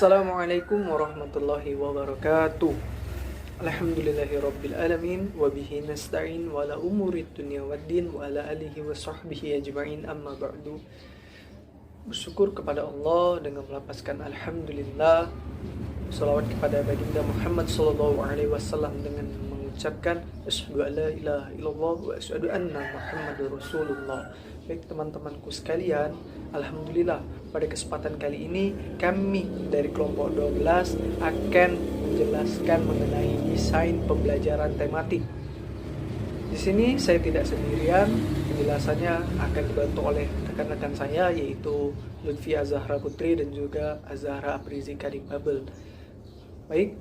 Assalamualaikum warahmatullahi wabarakatuh. Alhamdulillahirabbil alamin wa bihi nasta'in wa ala umuri dunya waddin wa ala alihi wa sahbihi ajma'in, amma ba'du. Bersyukur kepada Allah dengan melapaskan alhamdulillah, salawat kepada baginda Muhammad sallallahu alaihi wasallam dengan mengucapkan asyhadu an la ilaha illallah wa asyhadu anna Muhammadar Rasulullah. Baik teman-temanku sekalian, alhamdulillah pada kesempatan kali ini kami dari kelompok 12 akan menjelaskan mengenai desain pembelajaran tematik. Di sini saya tidak sendirian, penjelasannya akan dibantu oleh rekan-rekan saya, yaitu Lutfi Azahra Putri dan juga Azahra Aprizi Karim Babel. Baik,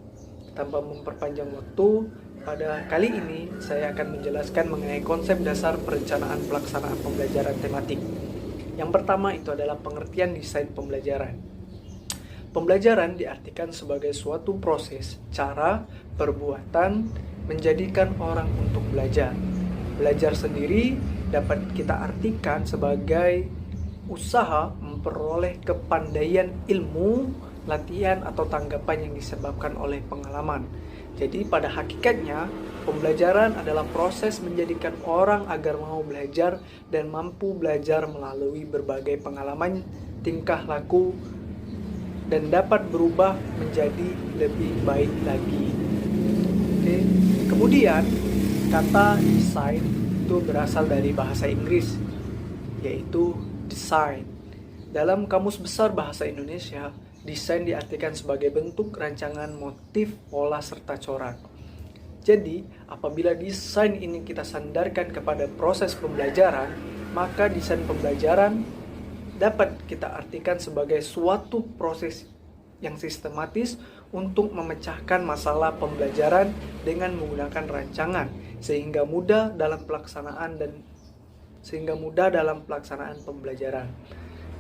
tanpa memperpanjang waktu, pada kali ini saya akan menjelaskan mengenai konsep dasar perencanaan pelaksanaan pembelajaran tematik. Yang pertama itu adalah pengertian desain pembelajaran. Pembelajaran diartikan sebagai suatu proses, cara, perbuatan menjadikan orang untuk belajar. Belajar sendiri dapat kita artikan sebagai usaha memperoleh kepandaian ilmu, latihan atau tanggapan yang disebabkan oleh pengalaman. Jadi pada hakikatnya pembelajaran adalah proses menjadikan orang agar mau belajar dan mampu belajar melalui berbagai pengalaman, tingkah laku, dan dapat berubah menjadi lebih baik lagi. Oke. Kemudian kata desain itu berasal dari bahasa Inggris, yaitu design. Dalam Kamus Besar Bahasa Indonesia, desain diartikan sebagai bentuk rancangan, motif, pola, serta corak. Jadi, apabila desain ini kita sandarkan kepada proses pembelajaran, maka desain pembelajaran dapat kita artikan sebagai suatu proses yang sistematis untuk memecahkan masalah pembelajaran dengan menggunakan rancangan, sehingga mudah dalam pelaksanaan pembelajaran.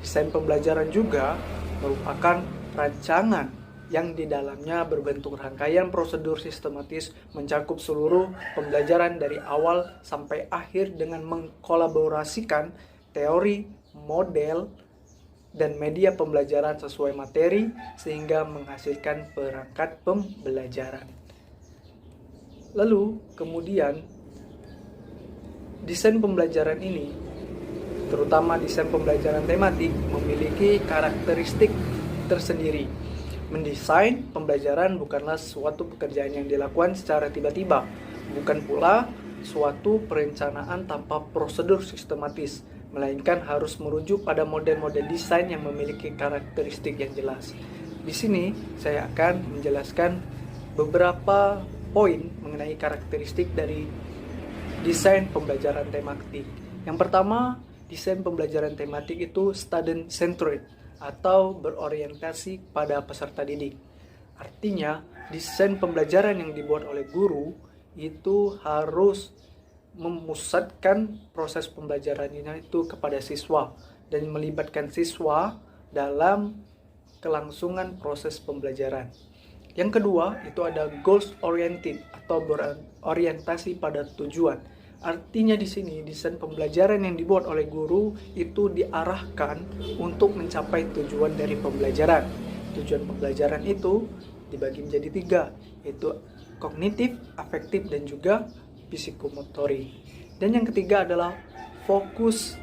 Desain pembelajaran juga merupakan rancangan yang di dalamnya berbentuk rangkaian prosedur sistematis mencakup seluruh pembelajaran dari awal sampai akhir dengan mengkolaborasikan teori, model, dan media pembelajaran sesuai materi sehingga menghasilkan perangkat pembelajaran. Lalu kemudian desain pembelajaran ini, terutama desain pembelajaran tematik, memiliki karakteristik tersendiri. Mendesain pembelajaran bukanlah suatu pekerjaan yang dilakukan secara tiba-tiba, bukan pula suatu perencanaan tanpa prosedur sistematis, melainkan harus merujuk pada model-model desain yang memiliki karakteristik yang jelas. Di sini saya akan menjelaskan beberapa poin mengenai karakteristik dari desain pembelajaran tematik. Yang pertama, desain pembelajaran tematik itu student-centered atau berorientasi pada peserta didik. Artinya, desain pembelajaran yang dibuat oleh guru itu harus memusatkan proses pembelajaran itu kepada siswa dan melibatkan siswa dalam kelangsungan proses pembelajaran. Yang kedua, itu ada goals oriented atau berorientasi pada tujuan. Artinya di sini desain pembelajaran yang dibuat oleh guru itu diarahkan untuk mencapai tujuan dari pembelajaran. Tujuan pembelajaran itu dibagi menjadi 3, yaitu kognitif, afektif, dan juga psikomotorik. Dan yang ketiga adalah focus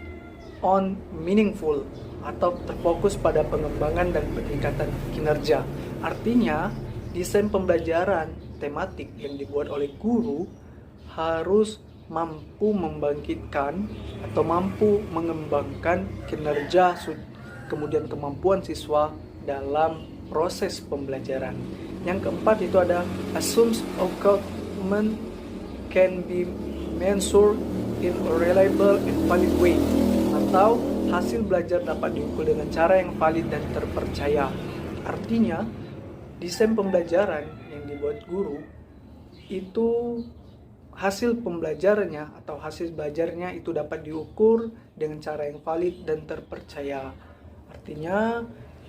on meaningful atau terfokus pada pengembangan dan peningkatan kinerja. Artinya desain pembelajaran tematik yang dibuat oleh guru harus mampu membangkitkan atau mampu mengembangkan kinerja kemudian kemampuan siswa dalam proses pembelajaran. Yang keempat itu ada assumes outcome can be measured in a reliable and valid way, atau hasil belajar dapat diukur dengan cara yang valid dan terpercaya. Artinya desain pembelajaran yang dibuat guru itu hasil pembelajarannya atau hasil belajarnya itu dapat diukur dengan cara yang valid dan terpercaya. Artinya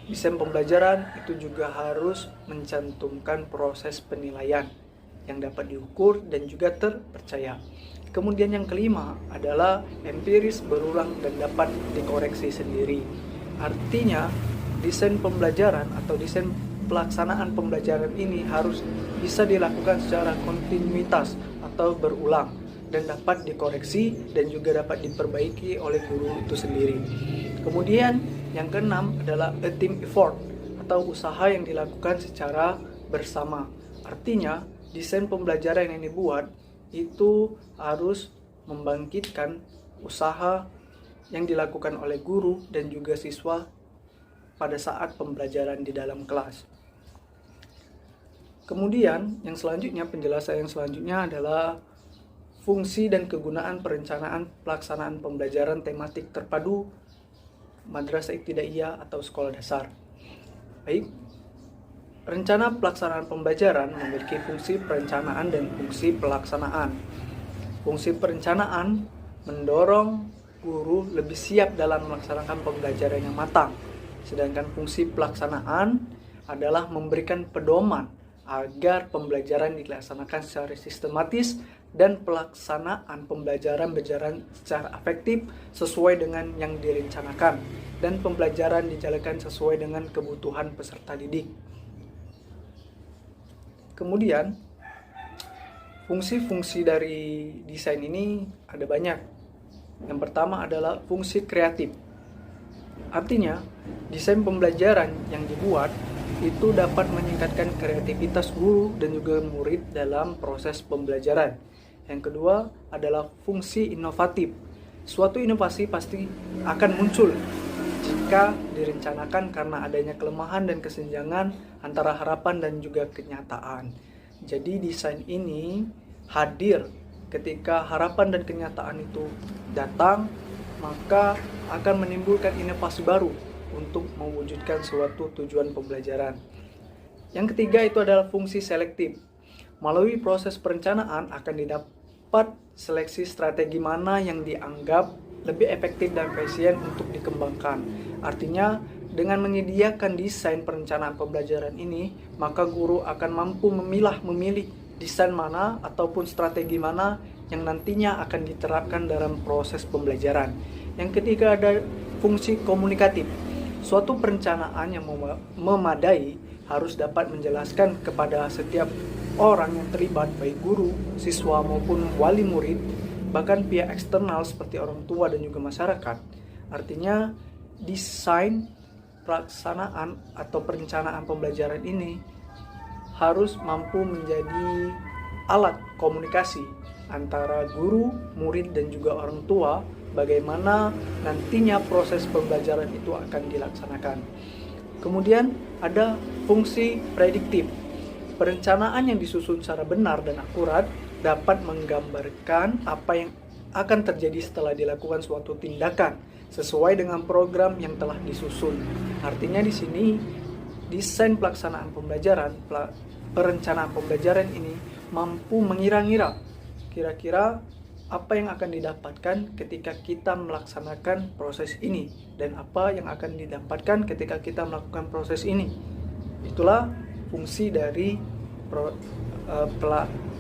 desain pembelajaran itu juga harus mencantumkan proses penilaian yang dapat diukur dan juga terpercaya. Kemudian yang kelima adalah empiris, berulang, dan dapat dikoreksi sendiri. Artinya desain pembelajaran atau desain pelaksanaan pembelajaran ini harus bisa dilakukan secara kontinuitas atau berulang dan dapat dikoreksi dan juga dapat diperbaiki oleh guru itu sendiri. Kemudian yang keenam adalah a team effort atau usaha yang dilakukan secara bersama. Artinya, desain pembelajaran yang dibuat itu harus membangkitkan usaha yang dilakukan oleh guru dan juga siswa pada saat pembelajaran di dalam kelas. Kemudian, penjelasan yang selanjutnya adalah fungsi dan kegunaan perencanaan pelaksanaan pembelajaran tematik terpadu Madrasah Ibtidaiyah atau sekolah dasar. Baik, rencana pelaksanaan pembelajaran memiliki fungsi perencanaan dan fungsi pelaksanaan. Fungsi perencanaan mendorong guru lebih siap dalam melaksanakan pembelajaran yang matang, sedangkan fungsi pelaksanaan adalah memberikan pedoman agar pembelajaran dilaksanakan secara sistematis dan pelaksanaan pembelajaran berjalan secara efektif sesuai dengan yang direncanakan dan pembelajaran dijalankan sesuai dengan kebutuhan peserta didik. Kemudian, fungsi-fungsi dari desain ini ada banyak. Yang pertama adalah fungsi kreatif. Artinya, desain pembelajaran yang dibuat itu dapat meningkatkan kreativitas guru dan juga murid dalam proses pembelajaran. Yang kedua adalah fungsi inovatif. Suatu inovasi pasti akan muncul jika direncanakan karena adanya kelemahan dan kesenjangan antara harapan dan juga kenyataan. Jadi desain ini hadir ketika harapan dan kenyataan itu datang, maka akan menimbulkan inovasi baru untuk mewujudkan suatu tujuan pembelajaran. Yang ketiga itu adalah fungsi selektif. Melalui proses perencanaan akan didapat seleksi strategi mana yang dianggap lebih efektif dan efisien untuk dikembangkan. Artinya, dengan menyediakan desain perencanaan pembelajaran ini, maka guru akan mampu memilih desain mana ataupun strategi mana yang nantinya akan diterapkan dalam proses pembelajaran. Yang ketiga ada fungsi komunikatif. Suatu perencanaan yang memadai harus dapat menjelaskan kepada setiap orang yang terlibat, baik guru, siswa maupun wali murid, bahkan pihak eksternal seperti orang tua dan juga masyarakat. Artinya, desain pelaksanaan atau perencanaan pembelajaran ini harus mampu menjadi alat komunikasi antara guru, murid, dan juga orang tua bagaimana nantinya proses pembelajaran itu akan dilaksanakan. Kemudian ada fungsi prediktif. Perencanaan yang disusun secara benar dan akurat dapat menggambarkan apa yang akan terjadi setelah dilakukan suatu tindakan sesuai dengan program yang telah disusun. Artinya di sini desain pelaksanaan pembelajaran, perencanaan pembelajaran ini mampu mengira-ngira kira-kira apa yang akan didapatkan ketika kita melaksanakan proses ini dan apa yang akan didapatkan ketika kita melakukan proses ini. Itulah fungsi dari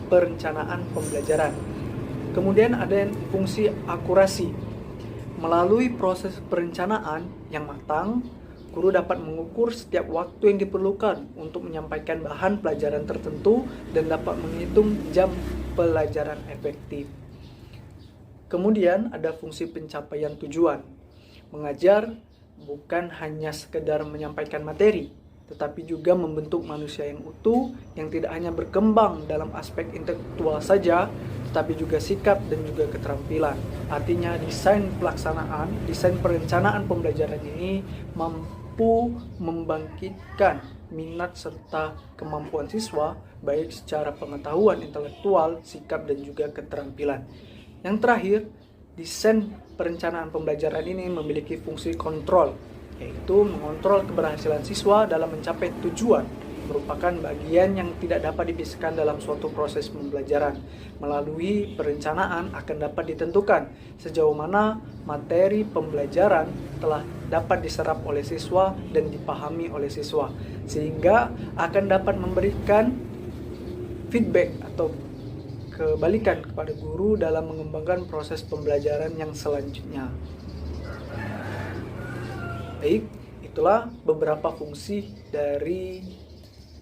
perencanaan pembelajaran. Kemudian ada fungsi akurasi. Melalui proses perencanaan yang matang, guru dapat mengukur setiap waktu yang diperlukan untuk menyampaikan bahan pelajaran tertentu dan dapat menghitung jam pelajaran efektif. Kemudian ada fungsi pencapaian tujuan. Mengajar bukan hanya sekedar menyampaikan materi, tetapi juga membentuk manusia yang utuh yang tidak hanya berkembang dalam aspek intelektual saja, tetapi juga sikap dan juga keterampilan. Artinya desain perencanaan pembelajaran ini mampu membangkitkan minat serta kemampuan siswa baik secara pengetahuan intelektual, sikap dan juga keterampilan. Yang terakhir, desain perencanaan pembelajaran ini memiliki fungsi kontrol, yaitu mengontrol keberhasilan siswa dalam mencapai tujuan, merupakan bagian yang tidak dapat dipisahkan dalam suatu proses pembelajaran. Melalui perencanaan akan dapat ditentukan sejauh mana materi pembelajaran telah dapat diserap oleh siswa dan dipahami oleh siswa, sehingga akan dapat memberikan feedback atau kebalikan kepada guru dalam mengembangkan proses pembelajaran yang selanjutnya. Baik, itulah beberapa fungsi dari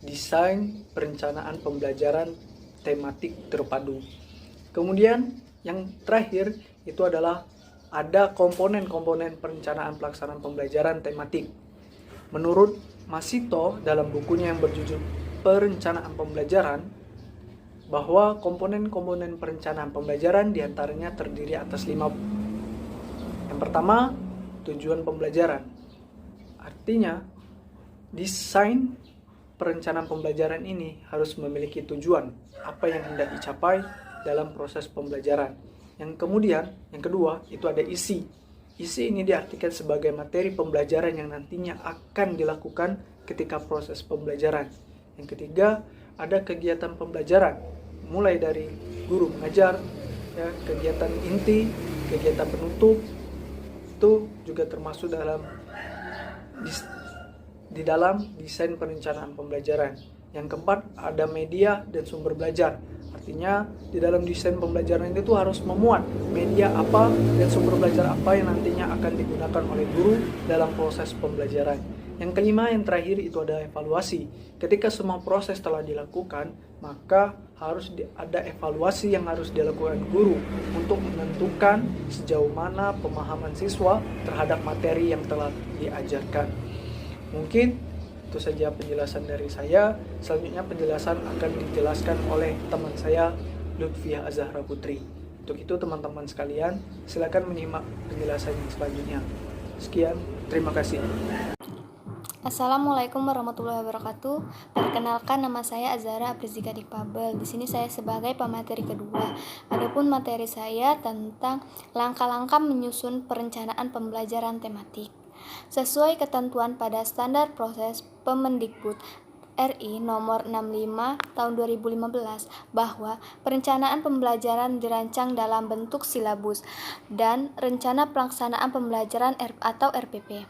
desain perencanaan pembelajaran tematik terpadu. Kemudian yang terakhir itu adalah ada komponen-komponen perencanaan pelaksanaan pembelajaran tematik. Menurut Masito dalam bukunya yang berjudul Perencanaan Pembelajaran, bahwa komponen-komponen perencanaan pembelajaran diantaranya terdiri atas 5. Yang pertama, tujuan pembelajaran. Artinya, desain perencanaan pembelajaran ini harus memiliki tujuan, apa yang hendak dicapai dalam proses pembelajaran. Yang kedua, itu ada isi. Isi ini diartikan sebagai materi pembelajaran yang nantinya akan dilakukan ketika proses pembelajaran. Yang ketiga, ada kegiatan pembelajaran, mulai dari guru mengajar, ya, kegiatan inti, kegiatan penutup, itu juga termasuk di dalam desain perencanaan pembelajaran. Yang keempat, ada media dan sumber belajar. Artinya di dalam desain pembelajaran itu harus memuat media apa dan sumber belajar apa yang nantinya akan digunakan oleh guru dalam proses pembelajaran. Yang kelima, yang terakhir itu ada evaluasi. Ketika semua proses telah dilakukan, maka harus ada evaluasi yang harus dilakukan guru untuk menentukan sejauh mana pemahaman siswa terhadap materi yang telah diajarkan. Mungkin itu saja penjelasan dari saya. Selanjutnya penjelasan akan dijelaskan oleh teman saya, Lutfiah Azahra Putri. Untuk itu teman-teman sekalian, silakan menyimak penjelasan yang selanjutnya. Sekian, terima kasih. Assalamualaikum warahmatullahi wabarakatuh. Perkenalkan, nama saya Azahra Aprizika Difabel. Di sini saya sebagai pemateri kedua. Adapun materi saya tentang langkah-langkah menyusun perencanaan pembelajaran tematik. Sesuai ketentuan pada Standar Proses Pemendikbud RI nomor 65 tahun 2015 bahwa perencanaan pembelajaran dirancang dalam bentuk silabus dan rencana pelaksanaan pembelajaran atau RPP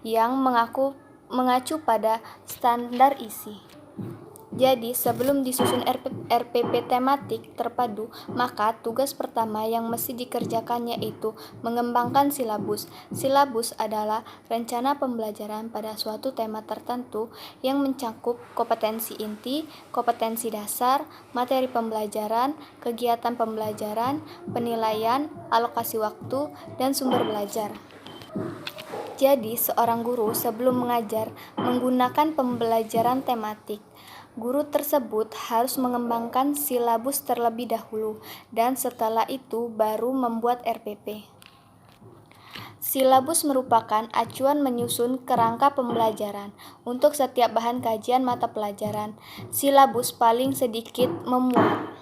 yang mengacu pada standar isi. Jadi, sebelum disusun RPP tematik terpadu, maka tugas pertama yang mesti dikerjakan yaitu mengembangkan silabus. Silabus adalah rencana pembelajaran pada suatu tema tertentu yang mencakup kompetensi inti, kompetensi dasar, materi pembelajaran, kegiatan pembelajaran, penilaian, alokasi waktu, dan sumber belajar. Jadi, seorang guru sebelum mengajar menggunakan pembelajaran tematik, guru tersebut harus mengembangkan silabus terlebih dahulu dan setelah itu baru membuat RPP. Silabus merupakan acuan menyusun kerangka pembelajaran untuk setiap bahan kajian mata pelajaran. Silabus paling sedikit memuat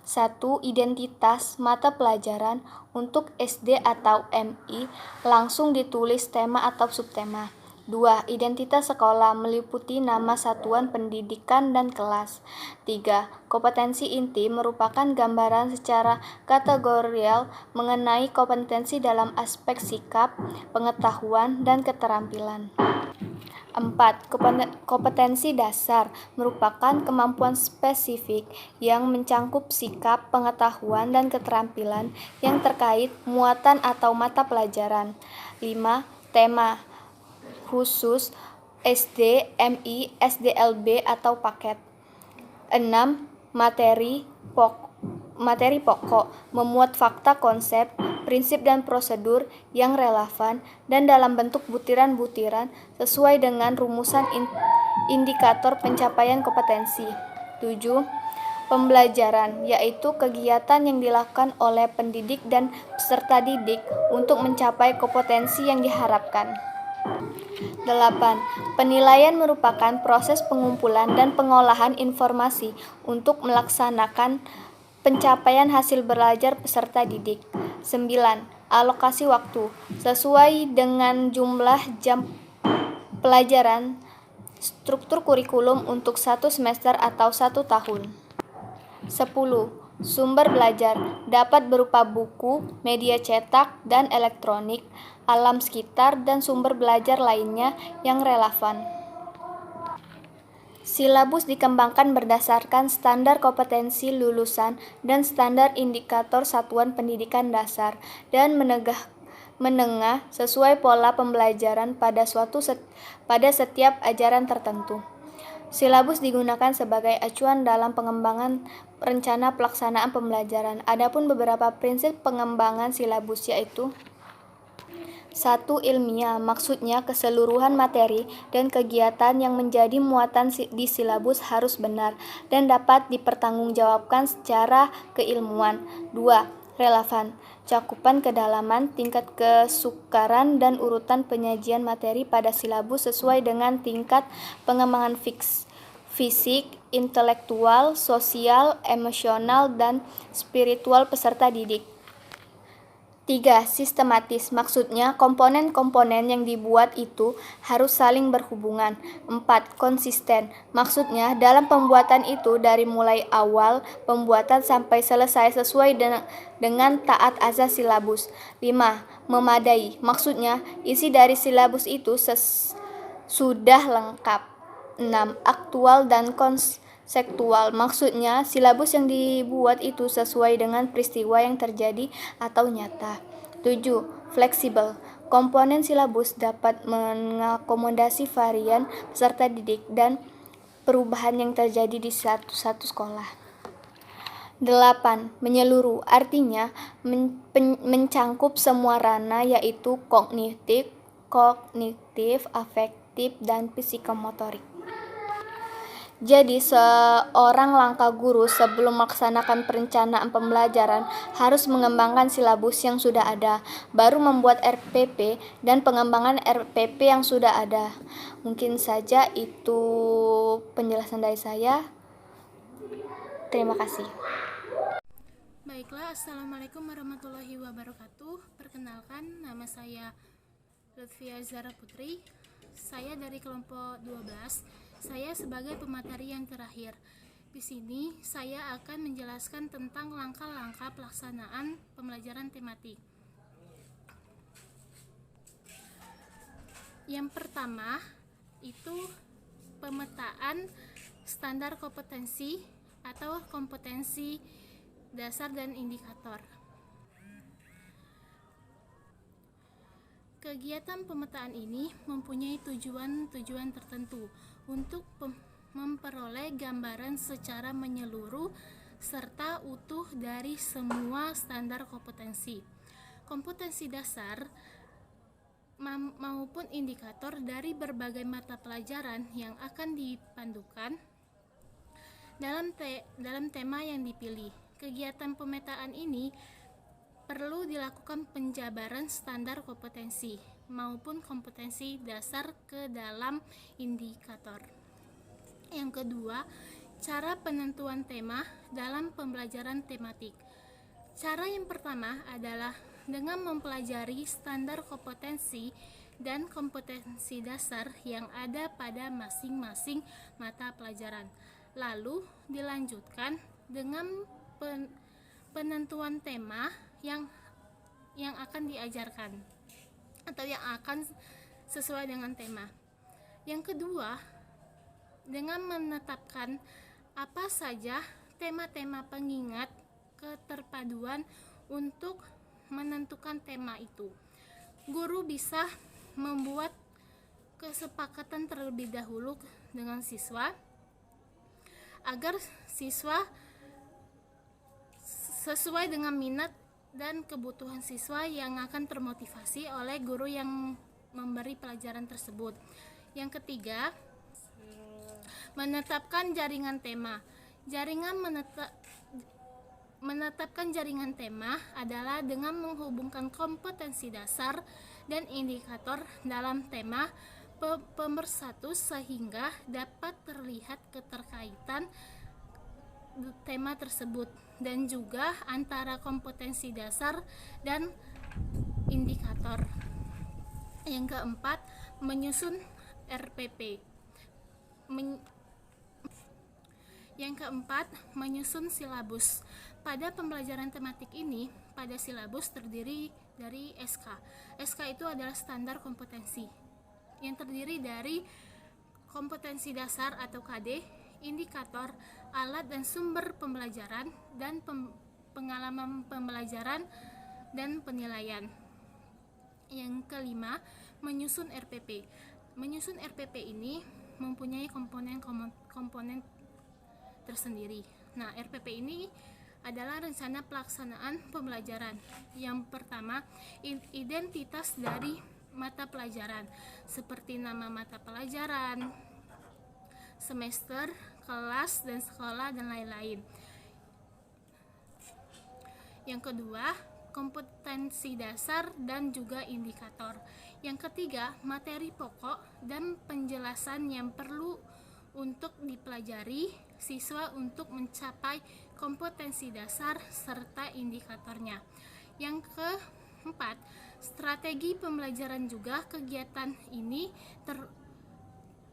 1. Identitas mata pelajaran untuk SD atau MI langsung ditulis tema atau subtema. 2. Identitas sekolah meliputi nama satuan pendidikan dan kelas. 3. Kompetensi inti merupakan gambaran secara kategorial mengenai kompetensi dalam aspek sikap, pengetahuan, dan keterampilan. 4. Kompetensi dasar merupakan kemampuan spesifik yang mencangkup sikap, pengetahuan, dan keterampilan yang terkait muatan atau mata pelajaran. 5. Tema khusus SD, MI, SDLB atau paket. 6. Materi pokok memuat fakta, konsep, prinsip dan prosedur yang relevan dan dalam bentuk butiran-butiran sesuai dengan rumusan indikator pencapaian kompetensi. 7. Pembelajaran, yaitu kegiatan yang dilakukan oleh pendidik dan peserta didik untuk mencapai kompetensi yang diharapkan. 8. Penilaian merupakan proses pengumpulan dan pengolahan informasi untuk melaksanakan pencapaian hasil belajar peserta didik. 9. Alokasi waktu sesuai dengan jumlah jam pelajaran struktur kurikulum untuk 1 semester atau 1 tahun. 10. Sumber belajar dapat berupa buku, media cetak dan elektronik, alam sekitar, dan sumber belajar lainnya yang relevan. Silabus dikembangkan berdasarkan standar kompetensi lulusan dan standar indikator satuan pendidikan dasar dan menengah sesuai pola pembelajaran pada setiap ajaran tertentu. Silabus digunakan sebagai acuan dalam pengembangan rencana pelaksanaan pembelajaran. Adapun beberapa prinsip pengembangan silabus yaitu: 1. Ilmiah, maksudnya keseluruhan materi dan kegiatan yang menjadi muatan di silabus harus benar dan dapat dipertanggungjawabkan secara keilmuan. 2. Relevan, cakupan kedalaman, tingkat kesukaran, dan urutan penyajian materi pada silabus sesuai dengan tingkat pengembangan fisik, intelektual, sosial, emosional, dan spiritual peserta didik. 3. Sistematis, maksudnya komponen-komponen yang dibuat itu harus saling berhubungan. 4. Konsisten, maksudnya dalam pembuatan itu dari mulai awal pembuatan sampai selesai sesuai dengan taat azas silabus. 5. Memadai, maksudnya isi dari silabus itu sudah lengkap. 6. Aktual dan konseptual, maksudnya silabus yang dibuat itu sesuai dengan peristiwa yang terjadi atau nyata. 7. Fleksibel, komponen silabus dapat mengakomodasi varian peserta didik dan perubahan yang terjadi di satu sekolah. 8. Menyeluruh, artinya mencangkup semua ranah yaitu kognitif, afektif, dan psikomotorik. Jadi, seorang langkah guru sebelum melaksanakan perencanaan pembelajaran harus mengembangkan silabus yang sudah ada, baru membuat RPP dan pengembangan RPP yang sudah ada. Mungkin saja itu penjelasan dari saya. Terima kasih. Baiklah, Assalamualaikum warahmatullahi wabarakatuh. Perkenalkan, nama saya Lutfia Zara Putri. Saya dari kelompok 12. Saya sebagai pemateri yang terakhir. Di sini saya akan menjelaskan tentang langkah-langkah pelaksanaan pembelajaran tematik. Yang pertama itu pemetaan standar kompetensi atau kompetensi dasar dan indikator. Kegiatan pemetaan ini mempunyai tujuan tertentu untuk memperoleh gambaran secara menyeluruh serta utuh dari semua standar kompetensi. Kompetensi dasar maupun indikator dari berbagai mata pelajaran yang akan dipandukan dalam tema yang dipilih. Kegiatan pemetaan ini perlu dilakukan penjabaran standar kompetensi maupun kompetensi dasar ke dalam indikator. Yang kedua, cara penentuan tema dalam pembelajaran tematik. Cara yang pertama adalah dengan mempelajari standar kompetensi dan kompetensi dasar yang ada pada masing-masing mata pelajaran. Lalu dilanjutkan dengan penentuan tema yang akan diajarkan atau yang akan sesuai dengan tema. Yang kedua, dengan menetapkan apa saja tema-tema pengingat keterpaduan untuk menentukan tema itu. Guru bisa membuat kesepakatan terlebih dahulu dengan siswa agar siswa sesuai dengan minat dan kebutuhan siswa yang akan termotivasi oleh guru yang memberi pelajaran tersebut. Yang ketiga, menetapkan jaringan tema. Menetapkan jaringan tema adalah dengan menghubungkan kompetensi dasar dan indikator dalam tema pemersatu sehingga dapat terlihat keterkaitan tema tersebut dan juga antara kompetensi dasar dan indikator. Yang keempat, menyusun RPP. Yang keempat, menyusun silabus. Pada pembelajaran tematik ini, pada silabus terdiri dari SK. SK itu adalah standar kompetensi yang terdiri dari kompetensi dasar atau KD, indikator, alat dan sumber pembelajaran, dan pengalaman pembelajaran dan penilaian. Yang kelima, menyusun RPP. Menyusun RPP ini mempunyai komponen tersendiri. Nah, RPP ini adalah rencana pelaksanaan pembelajaran. Yang pertama, identitas dari mata pelajaran, seperti nama mata pelajaran, semester, kelas, dan sekolah, dan lain-lain. Yang kedua, kompetensi dasar dan juga indikator. Yang ketiga, materi pokok dan penjelasan yang perlu untuk dipelajari siswa untuk mencapai kompetensi dasar serta indikatornya. Yang keempat, strategi pembelajaran juga. Kegiatan ini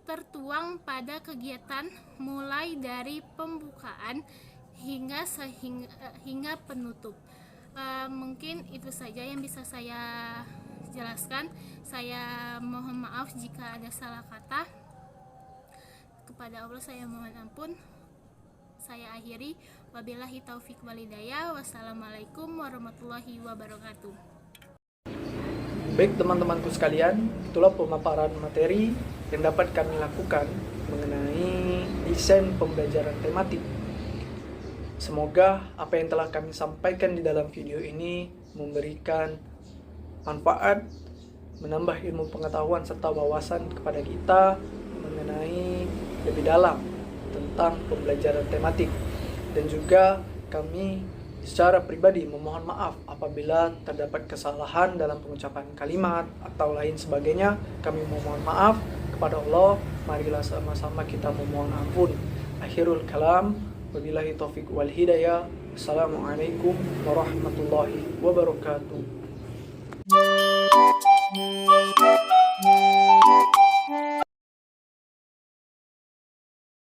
tertuang pada kegiatan mulai dari pembukaan hingga penutup. Mungkin itu saja yang bisa saya jelaskan. Saya mohon maaf jika ada salah kata. Kepada Allah saya mohon ampun. Saya akhiri. Wabillahi taufik walhidayah. Wassalamualaikum warahmatullahi wabarakatuh. Baik teman-temanku sekalian, itulah pemaparan materi yang dapat kami lakukan mengenai desain pembelajaran tematik. Semoga apa yang telah kami sampaikan di dalam video ini memberikan manfaat, menambah ilmu pengetahuan serta wawasan kepada kita mengenai lebih dalam tentang pembelajaran tematik. Dan juga kami secara pribadi memohon maaf apabila terdapat kesalahan dalam pengucapan kalimat atau lain sebagainya. Kami memohon maaf kepada Allah. Marilah sama-sama kita memohon ampun. Akhirul kalam, wabillahi taufiq wal hidayah. Assalamualaikum warahmatullahi wabarakatuh.